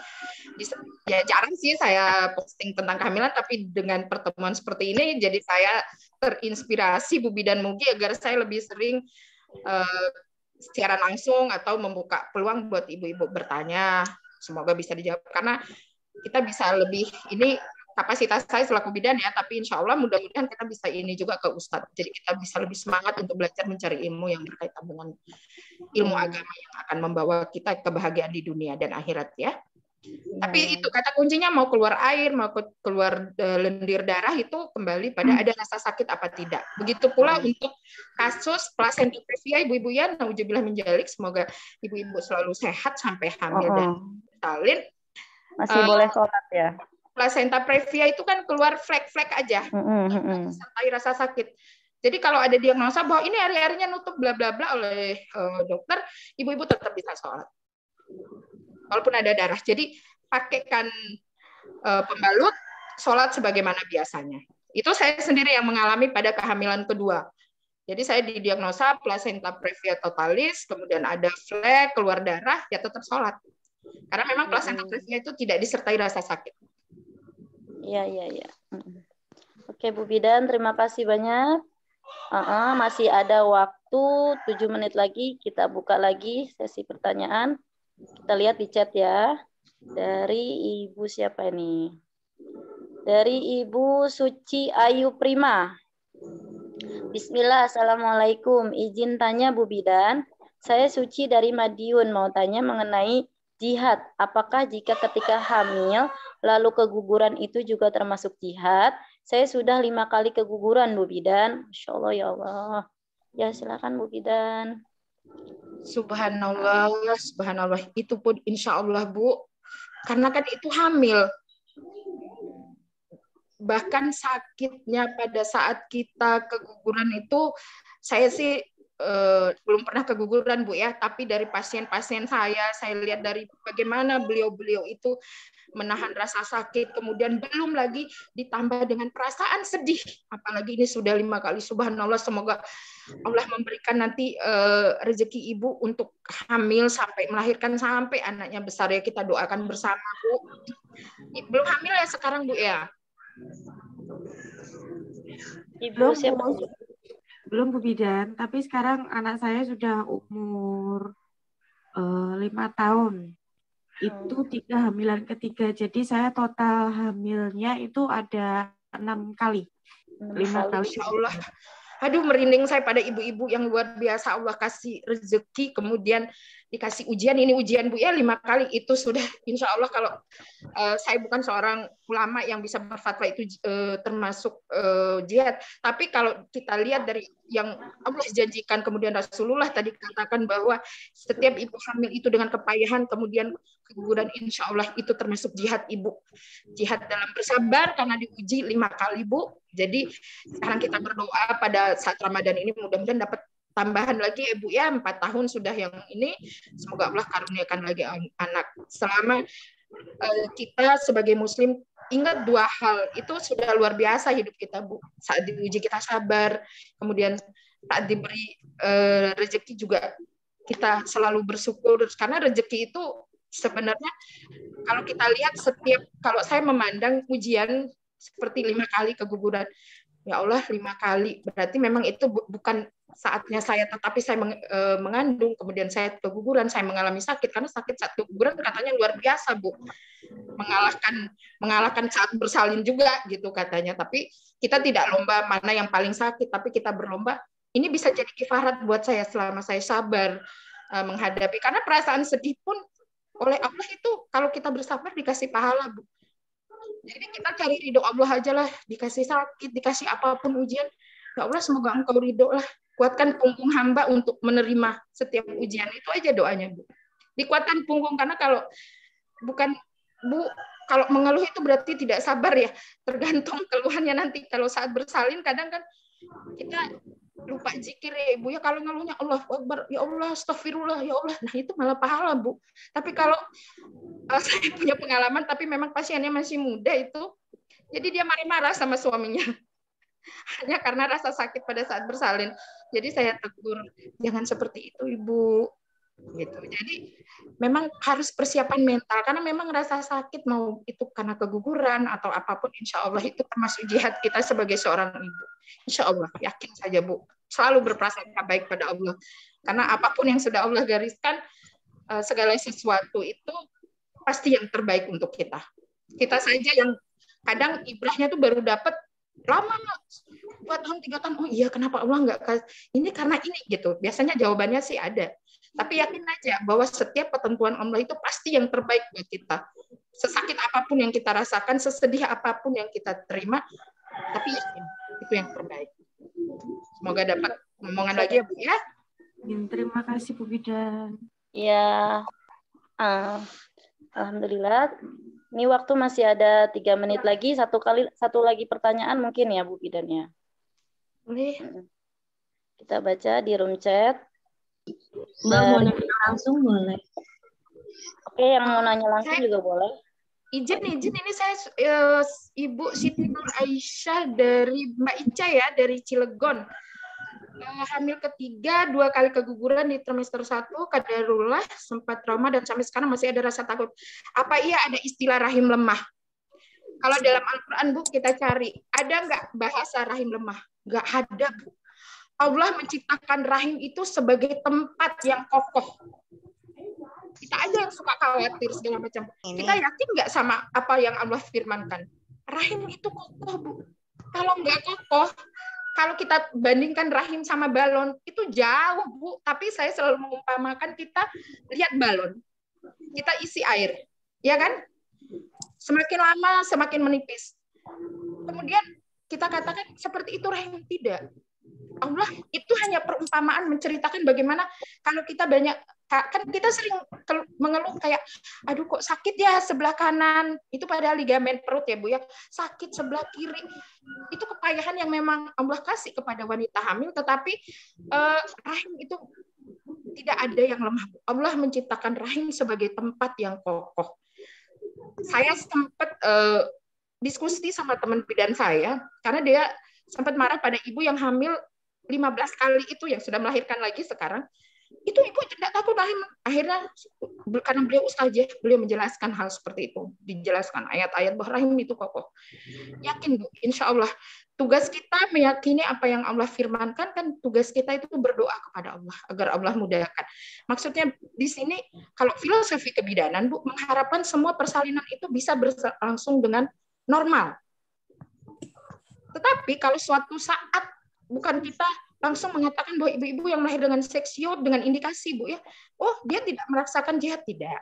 bisa, ya jarang sih saya posting tentang kehamilan, tapi dengan pertemuan seperti ini jadi saya terinspirasi Bu Bidan Mugi agar saya lebih sering secara langsung atau membuka peluang buat ibu-ibu bertanya. Semoga bisa dijawab karena kita bisa lebih, ini kapasitas saya selaku bidan ya, tapi insya Allah mudah-mudahan kita bisa ini juga ke Ustadz. Jadi kita bisa lebih semangat untuk belajar mencari ilmu yang berkaitan dengan ilmu agama yang akan membawa kita kebahagiaan di dunia dan akhirat ya. Tapi itu kata kuncinya, mau keluar air, mau keluar lendir darah, itu kembali pada ada rasa sakit apa tidak. Begitu pula untuk kasus plasenta previa ibu-ibu ya, nauzubillah min dzalik, semoga ibu-ibu selalu sehat sampai hamil dan salin. Masih boleh sholat ya? plasenta previa itu kan keluar flek-flek aja, disertai rasa sakit. Jadi kalau ada diagnosa bahwa ini hari-harinya nutup bla bla bla oleh dokter, ibu-ibu tetap bisa sholat. Walaupun ada darah. Jadi pakaikan pembalut, sholat sebagaimana biasanya. Itu saya sendiri yang mengalami pada kehamilan kedua. Jadi saya didiagnosa plasenta previa totalis, kemudian ada flek, keluar darah, ya tetap sholat. Karena memang plasenta previa itu tidak disertai rasa sakit. Iya. Oke, Bu Bidan, terima kasih banyak. Masih ada waktu 7 menit lagi, kita buka lagi sesi pertanyaan. Kita lihat di chat ya. Dari Ibu siapa ini? Dari Ibu Suci Ayu Prima. Bismillah, Assalamualaikum. Izin tanya Bu Bidan, saya Suci dari Madiun, mau tanya mengenai jihad. Apakah jika ketika hamil, lalu keguguran itu juga termasuk jihad? Saya sudah 5 kali keguguran, Bu Bidan. Masya Allah, ya Allah. Ya, silakan Bu Bidan. Subhanallah, subhanallah. Itu pun insya Allah, Bu. Karena kan itu hamil. Bahkan sakitnya pada saat kita keguguran itu, saya sih belum pernah keguguran, Bu ya, tapi dari pasien-pasien saya lihat dari bagaimana beliau-beliau itu menahan rasa sakit, kemudian belum lagi ditambah dengan perasaan sedih, apalagi ini sudah 5 kali. Subhanallah, semoga Allah memberikan nanti rezeki ibu untuk hamil sampai melahirkan sampai anaknya besar, ya kita doakan bersama, Bu. Belum hamil ya sekarang, Bu ya? Ibu siapa? Belum, Bu Bidan, tapi sekarang anak saya sudah umur 5 tahun. Itu 3 hamilan ketiga. Jadi saya total hamilnya itu ada 6 kali. 5 kali. Insya Allah. Aduh, merinding saya pada ibu-ibu yang luar biasa. Allah kasih rezeki, kemudian dikasih ujian. Ini ujian, Bu ya, 5 kali. Itu sudah insya Allah, kalau saya bukan seorang ulama yang bisa berfatwa itu termasuk jihad. Tapi kalau kita lihat dari yang Allah janjikan, kemudian Rasulullah tadi katakan bahwa setiap ibu hamil itu dengan kepayahan, kemudian keguguran, insya Allah itu termasuk jihad ibu. Jihad dalam bersabar karena diuji 5 kali, Bu. Jadi sekarang kita berdoa pada saat Ramadan ini mudah-mudahan dapat tambahan lagi, Ibu ya, 4 tahun sudah yang ini. Semoga Allah karuniakan lagi anak. Selama kita sebagai Muslim ingat 2 hal, itu sudah luar biasa hidup kita, Bu. Saat diuji kita sabar, kemudian saat diberi rezeki juga kita selalu bersyukur, karena rezeki itu sebenarnya kalau kita lihat kalau saya memandang ujian seperti 5 kali keguguran, ya Allah, 5 kali berarti memang itu bukan saatnya saya, tetapi saya mengandung, kemudian saya keguguran, saya mengalami sakit, karena sakit saat keguguran katanya luar biasa, Bu, mengalahkan saat bersalin juga gitu katanya. Tapi kita tidak lomba mana yang paling sakit, tapi kita berlomba ini bisa jadi kifarat buat saya selama saya sabar menghadapi, karena perasaan sedih pun oleh Allah itu kalau kita bersabar dikasih pahala, Bu. Jadi kita cari ridho Allah aja lah, dikasih sakit, dikasih apapun ujian, ya Allah semoga Engkau ridho lah, kuatkan punggung hamba untuk menerima setiap ujian. Itu aja doanya, Bu. Dikuatkan punggung, karena kalau bukan, Bu, kalau mengeluh itu berarti tidak sabar ya, tergantung keluhannya nanti. Kalau saat bersalin kadang kan kita lupa zikir ya, Ibu ya, kalau ngeluhnya Allah Akbar, ya Allah astagfirullah, ya Allah, nah itu malah pahala, Bu. Tapi kalau saya punya pengalaman, tapi memang pasiennya masih muda itu, jadi dia marah-marah sama suaminya hanya karena rasa sakit pada saat bersalin. Jadi saya tegur, jangan seperti itu, Ibu, gitu. Jadi memang harus persiapan mental, karena memang rasa sakit, mau itu karena keguguran atau apapun, insya Allah itu termasuk jihad kita sebagai seorang ibu. Insya Allah, yakin saja, Bu, selalu berprasangka baik pada Allah, karena apapun yang sudah Allah gariskan, segala sesuatu itu pasti yang terbaik untuk kita. Kita saja yang kadang ibrahnya tuh baru dapat lama, 2 tahun 3 tahun, oh iya kenapa Allah nggak kasih ini, karena ini gitu. Biasanya jawabannya sih ada, tapi yakin aja bahwa setiap ketentuan Allah itu pasti yang terbaik buat kita. Sesakit apapun yang kita rasakan, sesedih apapun yang kita terima, tapi yakin itu yang terbaik. Semoga dapat ngomongan lagi ya, Bu ya. Terima kasih, Bu Bidan. Ya, alhamdulillah. Ini waktu masih ada 3 menit lagi. Satu lagi pertanyaan mungkin ya Bu Bidan ya. Boleh. Kita baca di room chat. Mbak mau nanya langsung boleh. Oke, yang mau nanya langsung juga boleh. Izin ini saya Ibu Siti Nur Aisyah dari Mbak Ica ya, dari Cilegon. Hamil ketiga, 2 kali keguguran di trimester 1, kadarullah, sempat trauma dan sampai sekarang masih ada rasa takut. Apa iya ada istilah rahim lemah? Kalau dalam Al-Quran Bu kita cari, ada nggak bahasa rahim lemah? Nggak ada Bu. Allah menciptakan rahim itu sebagai tempat yang kokoh. Kita aja yang suka khawatir segala macam. Kita yakin nggak sama apa yang Allah firmankan? Rahim itu kokoh Bu. Kalau nggak kokoh, kalau kita bandingkan rahim sama balon, itu jauh, Bu. Tapi saya selalu mengumpamakan kita lihat balon. Kita isi air. Ya kan? Semakin lama, semakin menipis. Kemudian kita katakan seperti itu rahim. Tidak. Allah itu hanya perumpamaan menceritakan bagaimana kalau kita banyak, kan kita sering mengeluh kayak, aduh kok sakit ya sebelah kanan, itu pada ligamen perut ya Bu ya, sakit sebelah kiri, itu kepayahan yang memang Allah kasih kepada wanita hamil, tetapi rahim itu tidak ada yang lemah. Allah menciptakan rahim sebagai tempat yang kokoh. Saya sempat diskusi sama teman bidan saya, karena dia sempat marah pada ibu yang hamil 15 kali itu yang sudah melahirkan lagi sekarang. Itu ibu tidak takut rahim. Akhirnya karena beliau ustazah, beliau menjelaskan hal seperti itu. Dijelaskan ayat-ayat bahwa rahim itu kokoh. Yakin Bu, insya Allah. Tugas kita meyakini apa yang Allah firmankan, kan tugas kita itu berdoa kepada Allah agar Allah mudahkan. Maksudnya di sini kalau filosofi kebidanan Bu mengharapkan semua persalinan itu bisa berlangsung dengan normal. Tetapi kalau suatu saat bukan kita langsung mengatakan bahwa ibu-ibu yang lahir dengan seksio dengan indikasi Bu ya, oh dia tidak merasakan jihad, tidak.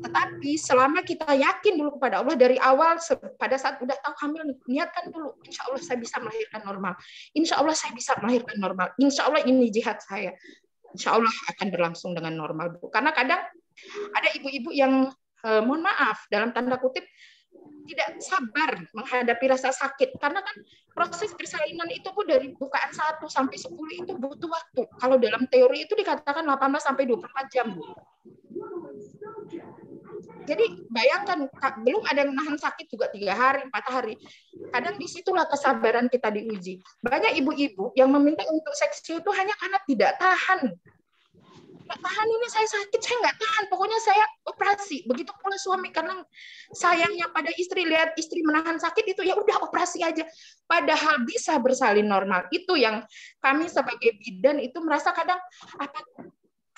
Tetapi selama kita yakin dulu kepada Allah dari awal, pada saat udah tahu hamil, niatkan dulu, insya Allah saya bisa melahirkan normal, insya Allah saya bisa melahirkan normal, insya Allah ini jihad saya, insya Allah akan berlangsung dengan normal Bu. Karena kadang ada ibu-ibu yang mohon maaf dalam tanda kutip tidak sabar menghadapi rasa sakit, karena kan proses persalinan itu Bu dari bukaan 1 sampai 10 itu butuh waktu. Kalau dalam teori itu dikatakan 18 sampai 24 jam Bu. Jadi bayangkan belum ada yang nahan sakit juga 3 hari, 4 hari. Kadang disitulah kesabaran kita diuji. Banyak ibu-ibu yang meminta untuk seksi itu hanya karena tidak tahan. Nggak tahan, ini saya sakit, saya nggak tahan, pokoknya saya operasi. Begitu pula suami, karena sayangnya pada istri, lihat istri menahan sakit itu ya udah operasi aja, padahal bisa bersalin normal. Itu yang kami sebagai bidan itu merasa kadang apa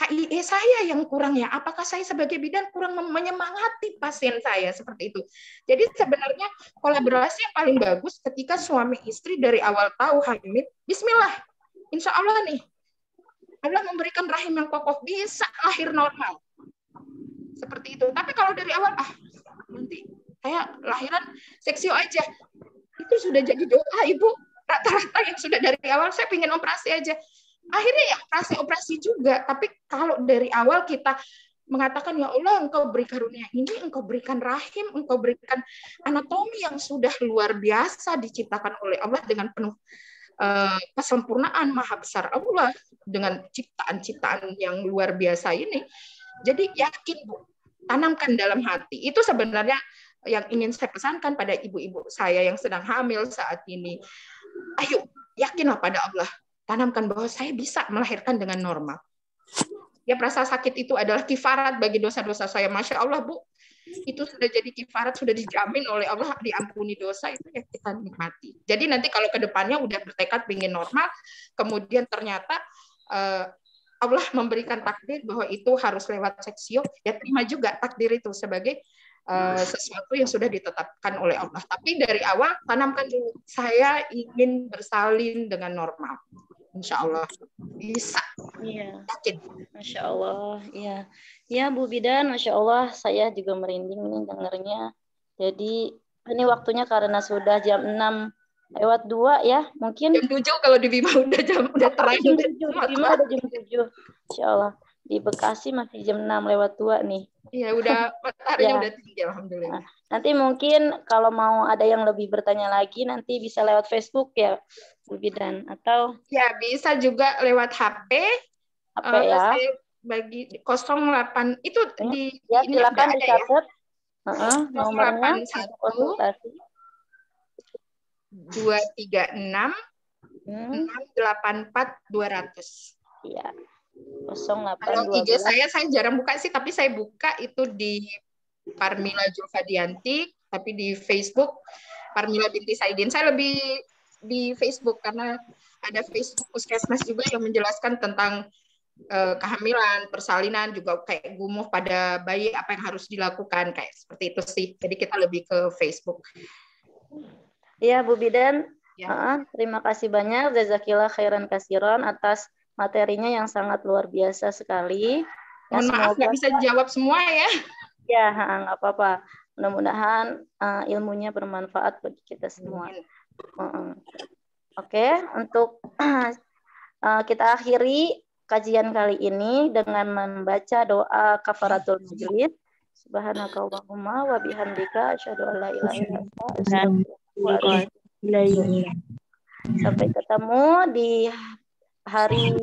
KIE saya yang kurang ya, apakah saya sebagai bidan kurang menyemangati pasien saya seperti itu. Jadi sebenarnya kolaborasi yang paling bagus ketika suami istri dari awal tahu hamil, bismillah, insya Allah nih Allah memberikan rahim yang kokoh, bisa lahir normal. Seperti itu. Tapi kalau dari awal, nanti saya lahiran seksio aja. Itu sudah jadi doa, Ibu. Rata-rata yang sudah dari awal, saya ingin operasi aja. Akhirnya ya operasi juga. Tapi kalau dari awal kita mengatakan, ya Allah, Engkau beri karunia ini, Engkau berikan rahim, Engkau berikan anatomi yang sudah luar biasa diciptakan oleh Allah dengan penuh kesempurnaan maha besar Allah dengan ciptaan-ciptaan yang luar biasa ini. Jadi yakin Bu, tanamkan dalam hati. Itu sebenarnya yang ingin saya pesankan pada ibu-ibu saya yang sedang hamil saat ini. Ayo, yakinlah pada Allah. Tanamkan bahwa saya bisa melahirkan dengan normal. Ya, rasa sakit itu adalah kifarat bagi dosa-dosa saya. Masya Allah Bu, itu sudah jadi kifarat, sudah dijamin oleh Allah diampuni dosa, itu ya kita nikmati. Jadi nanti kalau ke depannya udah bertekad ingin normal, kemudian ternyata Allah memberikan takdir bahwa itu harus lewat seksio, ya terima juga takdir itu sebagai sesuatu yang sudah ditetapkan oleh Allah. Tapi dari awal tanamkan dulu, saya ingin bersalin dengan normal. Insya Allah bisa. Iya. Yakin. Masya Allah. Iya. Ya Bu Bidan, Masya Allah, saya juga merinding nih dengarnya. Jadi ini waktunya karena sudah jam 6:02 ya, mungkin. Jam 7 kalau di Bima udah terang. Jam 7, di Bima udah jam 7. Insya Allah. Di Bekasi masih jam 6:02 nih. Iya, udah mataharinya udah tinggi, alhamdulillah. Nanti mungkin kalau mau ada yang lebih bertanya lagi, nanti bisa lewat Facebook ya, Bu Bidan, atau Ya, bisa juga lewat HP. ya. Saya bagi 08 itu di Ya, ini silakan udah ada ya. dicatat. Nomornya untuk 081 konsultasi. 236 684 200. Iya. Kalau IG 0812. saya jarang buka sih, tapi saya buka itu di Parmila Julfadianti, tapi di Facebook Parmila binti Saidin. Saya lebih di Facebook karena ada Facebook Puskesmas juga yang menjelaskan tentang kehamilan, persalinan, juga kayak gumuh pada bayi, apa yang harus dilakukan, kayak seperti itu sih. Jadi kita lebih ke Facebook. Iya, Bu Bidan. Ya. Terima kasih banyak, jazakillah khairan kasiron atas materinya yang sangat luar biasa sekali. Mohon maaf nggak bisa jawab semua ya. Ya, nggak apa-apa. Mudah-mudahan ilmunya bermanfaat bagi kita semua. Oke, untuk kita akhiri kajian kali ini dengan membaca doa kafaratul majlis. Subhanakallahumma wa bihamdika asyhadu an la ilaha illa anta astaghfiruka wa atubu ilaik. Sampai ketemu di hari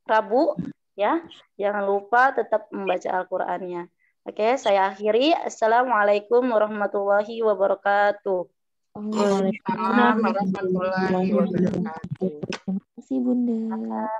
Rabu ya. Jangan lupa tetap membaca Al-Qur'annya. Oke, saya akhiri. Assalamualaikum warahmatullahi wabarakatuh. Waalaikumsalam warahmatullahi wabarakatuh. Terima kasih Bunda.